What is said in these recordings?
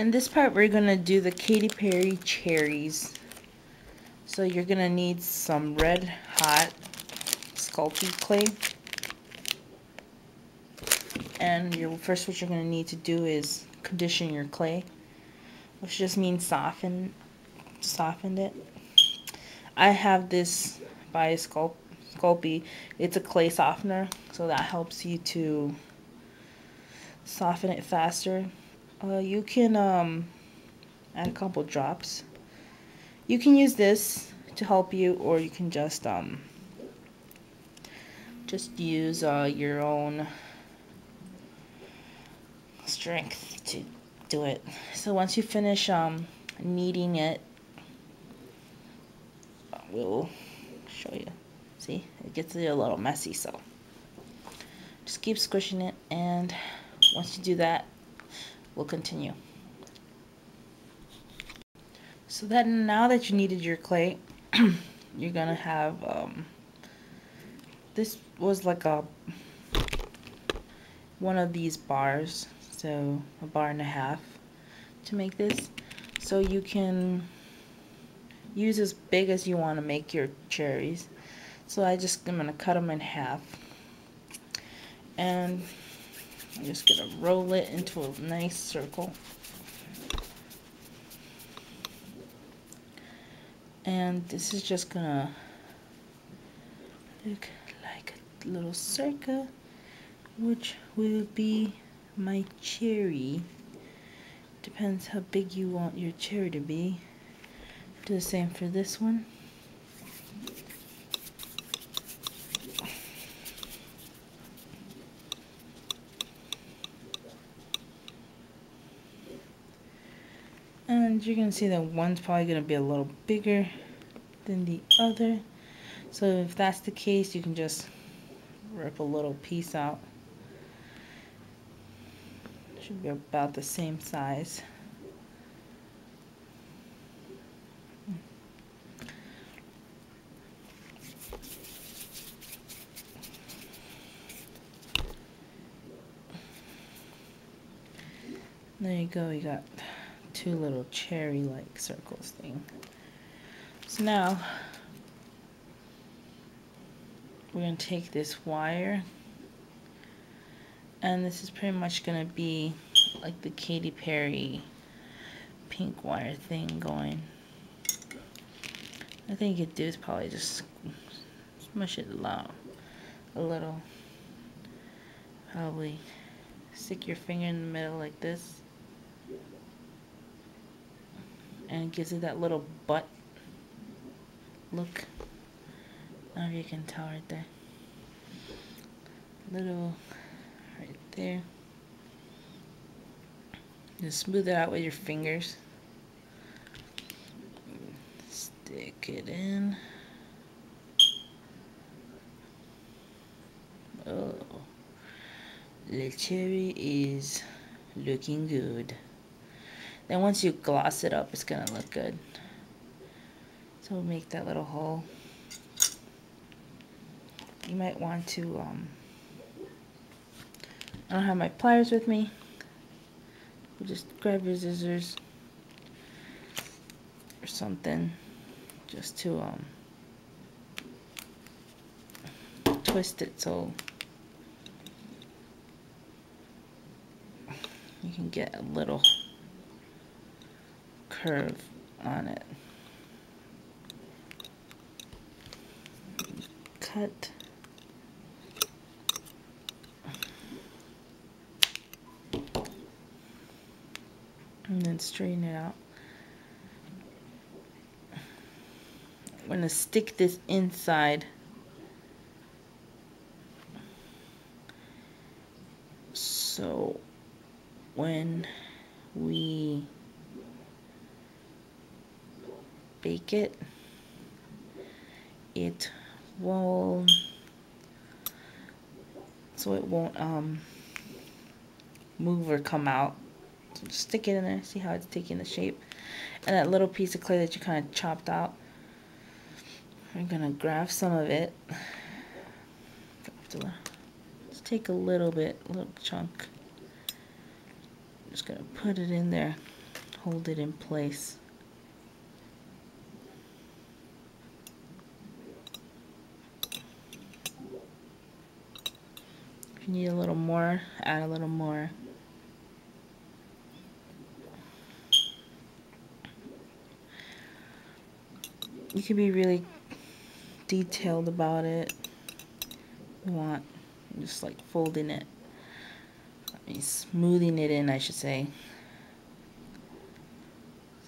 In this part, we're gonna do the Katy Perry cherries. So you're gonna need some red hot Sculpey clay. And what you're gonna need to do is condition your clay, which just means softened it. I have this by Sculpey. It's a clay softener, so that helps you to soften it faster. You can add a couple drops. You can use this to help you, or you can just use your own strength to do it. So once you finish kneading it, we'll show you. See, it gets a little messy, so just keep squishing it, and once you do that, we'll continue. So then, now that you kneaded your clay, you're gonna have this was like one of these bars, so a bar and a half to make this. So you can use as big as you want to make your cherries. So I'm gonna cut them in half, and I'm just gonna roll it into a nice circle. And this is just gonna look like a little circle, which will be my cherry. Depends how big you want your cherry to be. Do the same for this one. And you're gonna see that one's probably gonna be a little bigger than the other. So if that's the case, you can just rip a little piece out. Should be about the same size. There you go, you got two little cherry-like circles thing. So now we're going to take this wire, and this is pretty much going to be like the Katy Perry pink wire thing going. I think you could do is probably just smush it a little. Probably stick your finger in the middle like this, and it gives it that little butt look. I don't know if you can tell right there. Little right there. Just smooth it out with your fingers. Stick it in. Oh, the cherry is looking good. Then once you gloss it up, it's gonna look good. So we'll make that little hole. You might want to, I don't have my pliers with me. Just grab your scissors or something just to twist it so you can get a little curve on it. Cut. And then straighten it out. I'm going to stick this inside. So when we bake it, it won't move or come out. So just stick it in there, see how it's taking the shape. And that little piece of clay that you kind of chopped out, we're gonna grab some of it. Just take a little chunk. Just gonna put it in there. hold it in place. If you need a little more, add a little more. You can be really detailed about it. You want just like folding it, smoothing it in, I should say.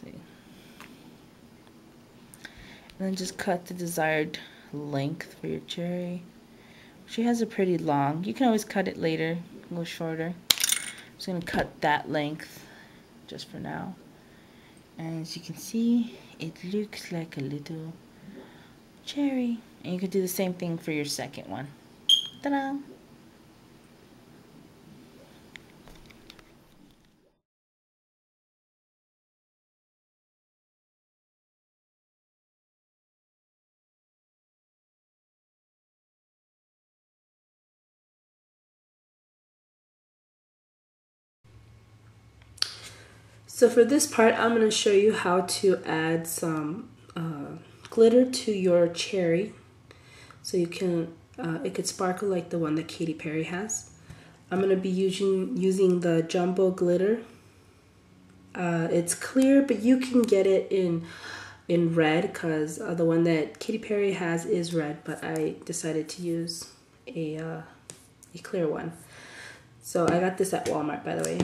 See. And then just cut the desired length for your cherry. She has a pretty long. You can always cut it later, a little shorter. I'm just gonna cut that length just for now. And as you can see, it looks like a little cherry. And you could do the same thing for your second one. Ta-da! So for this part, I'm going to show you how to add some glitter to your cherry, so you can it could sparkle like the one that Katy Perry has. I'm going to be using the jumbo glitter. It's clear, but you can get it in red, because the one that Katy Perry has is red, but I decided to use a clear one. So I got this at Walmart, by the way.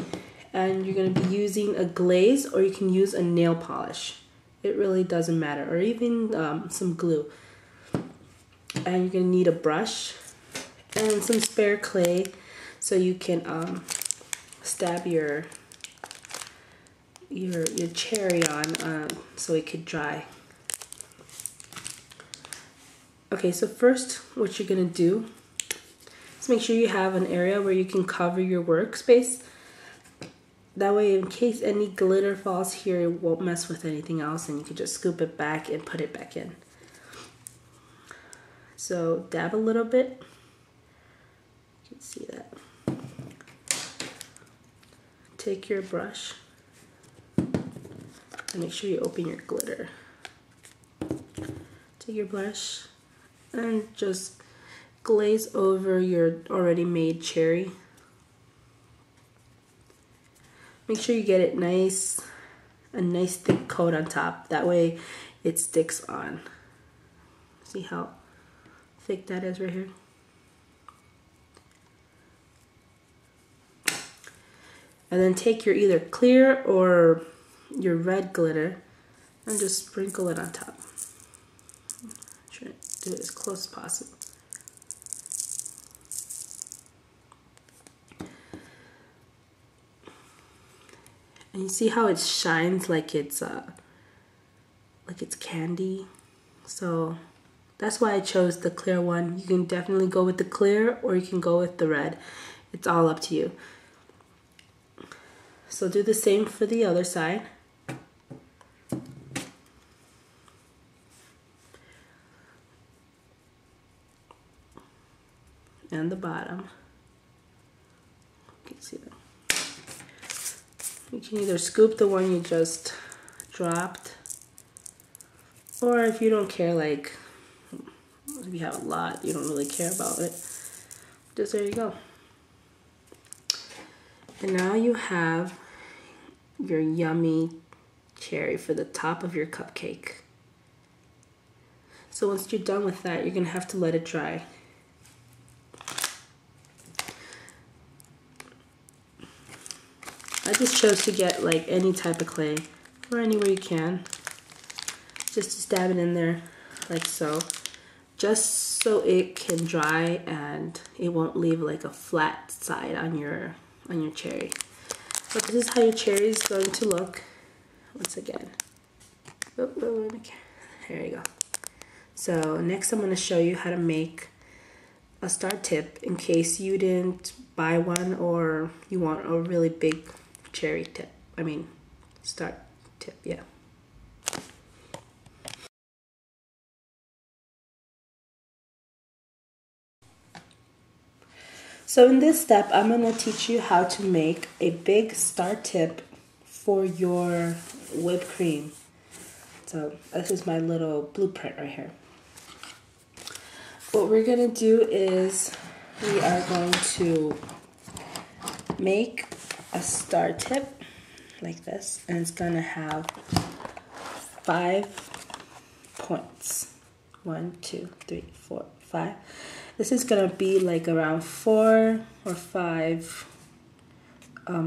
And you're going to be using a glaze, or you can use a nail polish. It really doesn't matter, or even some glue. And you're going to need a brush and some spare clay, so you can stab your cherry on so it could dry. Okay, so first what you're going to do is make sure you have an area where you can cover your workspace. That way, in case any glitter falls here, it won't mess with anything else, and you can just scoop it back and put it back in. So dab a little bit. You can see that. Take your brush and make sure you open your glitter. Take your brush and just glaze over your already made cherry. Make sure you get it a nice thick coat on top. That way it sticks on. See how thick that is right here? And then take your either clear or your red glitter and just sprinkle it on top. Try to do it as close as possible. And you see how it shines like it's candy. So that's why I chose the clear one. You can definitely go with the clear, or you can go with the red. It's all up to you. So do the same for the other side. And the bottom. You can see that. You can either scoop the one you just dropped, or if you don't care, like if you have a lot, you don't really care about it, just there you go. And now you have your yummy cherry for the top of your cupcake. So once you're done with that, you're gonna have to let it dry. I just chose to get like any type of clay, or anywhere you can. Just to stab it in there like so. Just so it can dry and it won't leave like a flat side on your cherry. But this is how your cherry is going to look. Once again. Oh, there you go. So next I'm going to show you how to make a star tip in case you didn't buy one, or you want a really big cherry tip. I mean, star tip, yeah. So in this step, I'm going to teach you how to make a big star tip for your whipped cream. So this is my little blueprint right here. What we're gonna do is we are going to make a star tip like this, and it's gonna have 5 points. 1, 2, 3, 4, 5. This is gonna be like around 4 or 5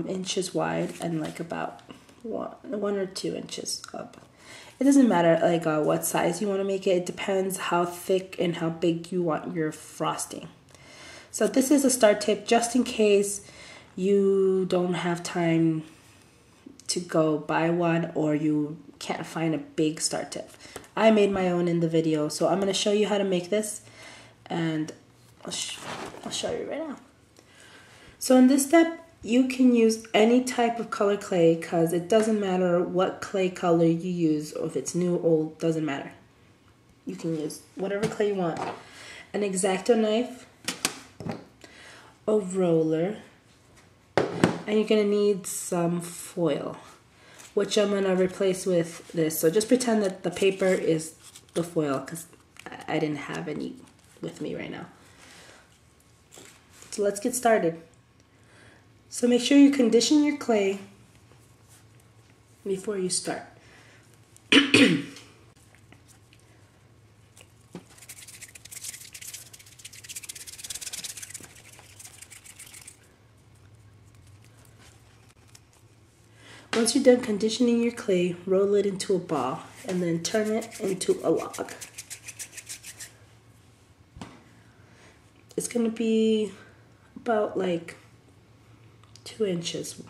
inches wide, and like about 1 or 2 inches up. It doesn't matter like what size you want to make it. It depends how thick and how big you want your frosting. So this is a star tip just in case you don't have time to go buy one or you can't find a big star tip. I made my own in the video, so I'm going to show you how to make this, and I'll show you right now. So in this step, you can use any type of color clay because it doesn't matter what clay color you use, or if it's new, old, doesn't matter. You can use whatever clay you want. An X-Acto knife, a roller, and you're going to need some foil, which I'm going to replace with this. So just pretend that the paper is the foil because I didn't have any with me right now. So let's get started. So make sure you condition your clay before you start. Once you're done conditioning your clay, roll it into a ball and then turn it into a log. It's going to be about like 2 inches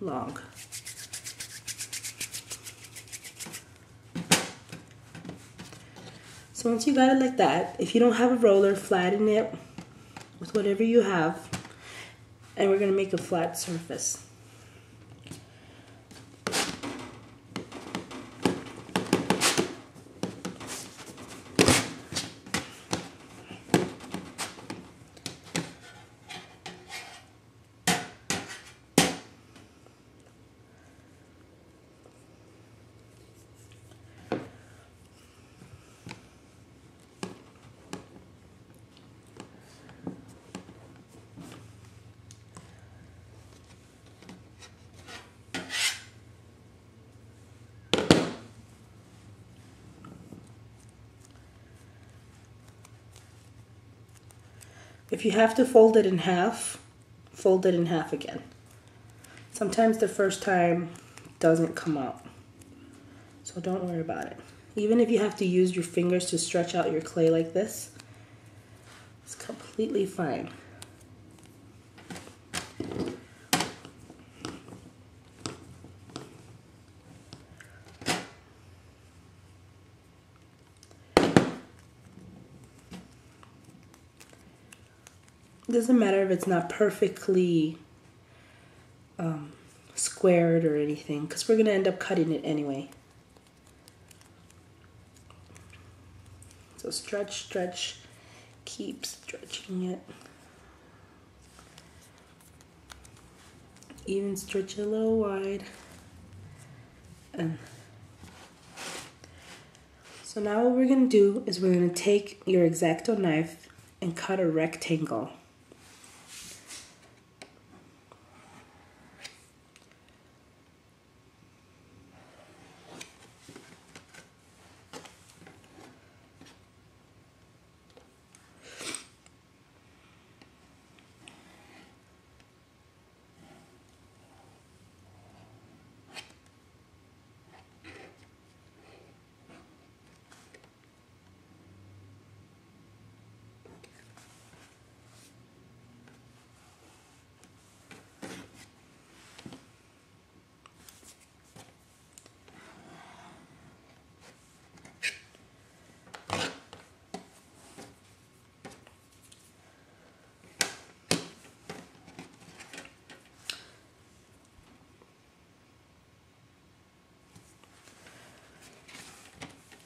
long. So once you got it like that, if you don't have a roller, flatten it with whatever you have, and we're going to make a flat surface. If you have to fold it in half again. Sometimes the first time doesn't come out, so don't worry about it. Even if you have to use your fingers to stretch out your clay like this, it's completely fine. It doesn't matter if it's not perfectly squared or anything, because we're going to end up cutting it anyway. So stretch, stretch, keep stretching it. Even stretch it a little wide. And so now what we're going to do is we're going to take your X-Acto knife and cut a rectangle.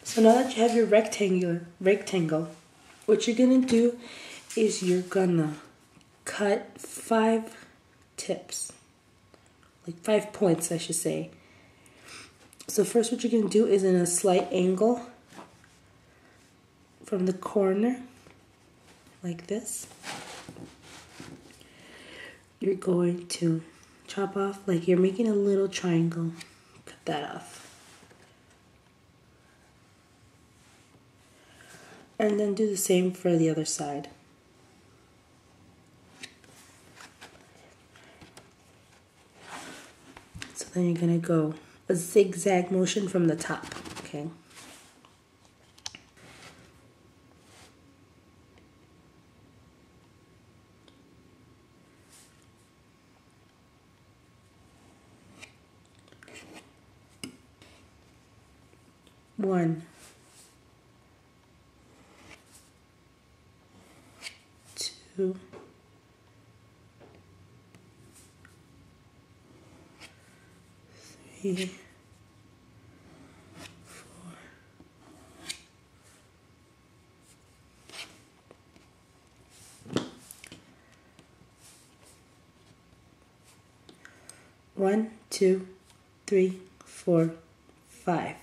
So now that you have your rectangle, what you're gonna do is you're gonna cut 5 tips like 5 points, I should say. So first what you're going to do is in a slight angle from the corner, like this. You're going to chop off, like you're making a little triangle. Cut that off. And then do the same for the other side. So then you're going to go a zigzag motion from the top, okay? One, two, three, 4. One, two, 3, 4, 5.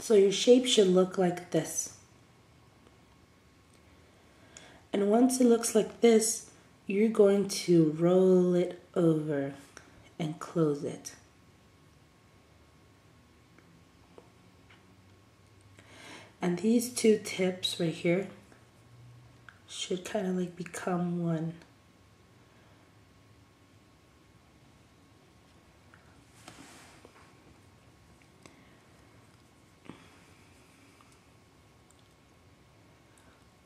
So your shape should look like this. And once it looks like this, you're going to roll it over and close it. And these two tips right here should kind of like become one.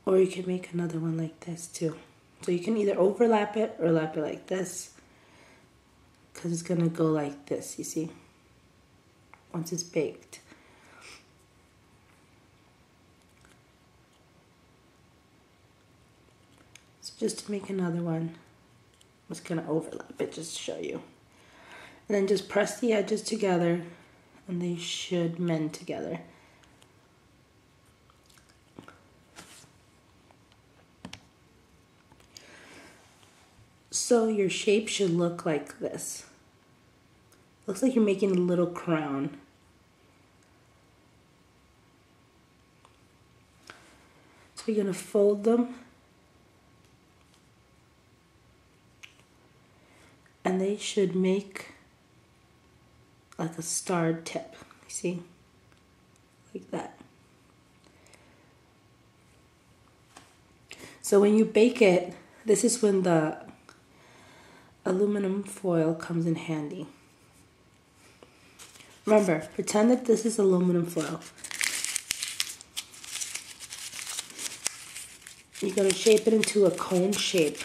Or you can make another one like this too. So you can either overlap it or lap it like this, because it's gonna go like this, you see, once it's baked. So just to make another one, I'm just gonna overlap it just to show you. And then just press the edges together and they should mend together. So your shape should look like this. Looks like you're making a little crown. So you're gonna fold them. And they should make like a star tip, you see? Like that. So when you bake it, this is when the aluminum foil comes in handy. Remember, pretend that this is aluminum foil. You're going to shape it into a cone shape.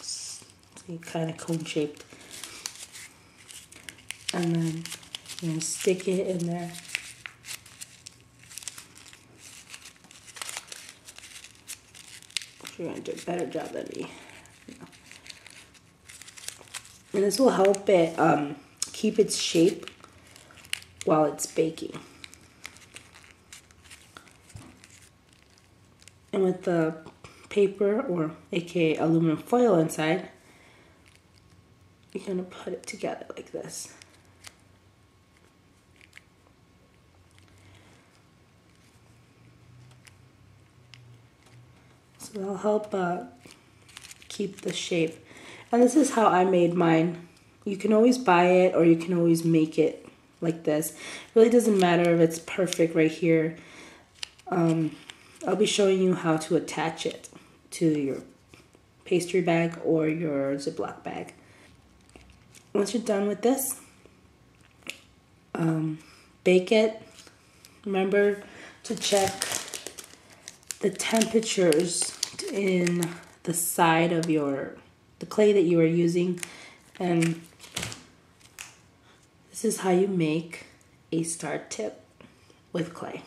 See, kind of cone shaped. And then you're going to stick it in there. You're going to do a better job than me. And this will help it keep its shape while it's baking. And with the paper, or aka aluminum foil inside, you're going to put it together like this. So that'll help keep the shape. And this is how I made mine. You can always buy it or you can always make it like this. It really doesn't matter if it's perfect right here. I'll be showing you how to attach it to your pastry bag or your Ziploc bag. Once you're done with this, bake it. Remember to check the temperatures in the side of the clay that you are using, and this is how you make a star tip with clay.